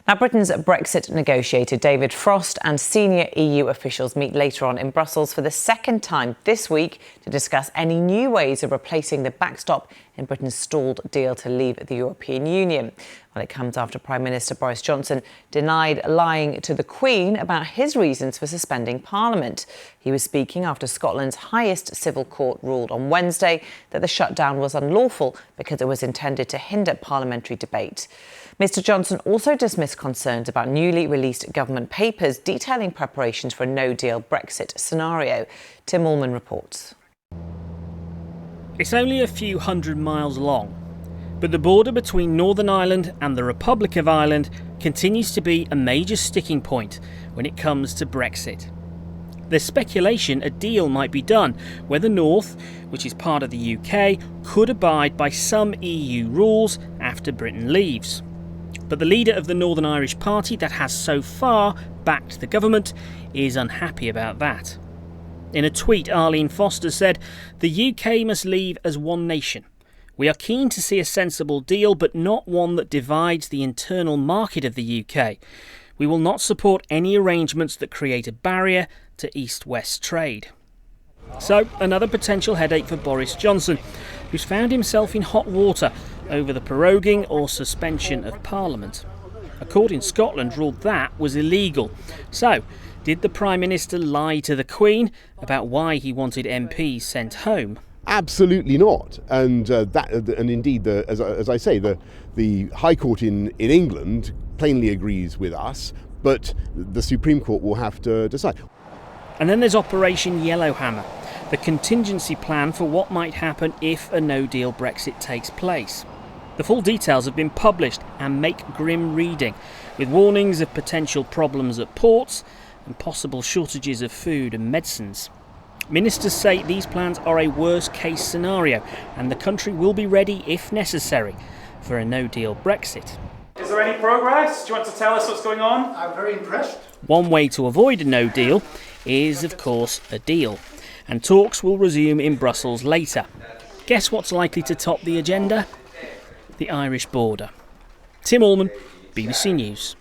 Now, Britain's Brexit negotiator David Frost and senior EU officials meet later on in Brussels for the second time this week to discuss any new ways of replacing the backstop in Britain's stalled deal to leave the European Union. Well, it comes after Prime Minister Boris Johnson denied lying to the Queen about his reasons for suspending Parliament. He was speaking after Scotland's highest civil court ruled on Wednesday that the shutdown was unlawful because it was intended to hinder parliamentary debate. Mr Johnson also dismissed concerns about newly released government papers detailing preparations for a no-deal Brexit scenario. Tim Allman reports. It's only a few hundred miles long, but the border between Northern Ireland and the Republic of Ireland continues to be a major sticking point when it comes to Brexit. There's speculation a deal might be done where the North, which is part of the UK, could abide by some EU rules after Britain leaves. But the leader of the Northern Irish Party that has so far backed the government is unhappy about that. In a tweet, Arlene Foster said, "The UK must leave as one nation. We are keen to see a sensible deal, but not one that divides the internal market of the UK. We will not support any arrangements that create a barrier to East-West trade." So, another potential headache for Boris Johnson, who's found himself in hot water over the proroguing or suspension of Parliament. A court in Scotland ruled that was illegal. So, did the Prime Minister lie to the Queen about why he wanted MPs sent home? Absolutely not. And indeed, as I say, the High Court in England plainly agrees with us, but the Supreme Court will have to decide. And then there's Operation Yellowhammer, the contingency plan for what might happen if a no-deal Brexit takes place. The full details have been published and make grim reading, with warnings of potential problems at ports and possible shortages of food and medicines. Ministers say these plans are a worst-case scenario and the country will be ready, if necessary, for a no-deal Brexit. Is there any progress? Do you want to tell us what's going on? I'm very impressed. One way to avoid a no-deal is, of course, a deal, and talks will resume in Brussels later. Guess what's likely to top the agenda? The Irish border. Tim Allman, BBC News.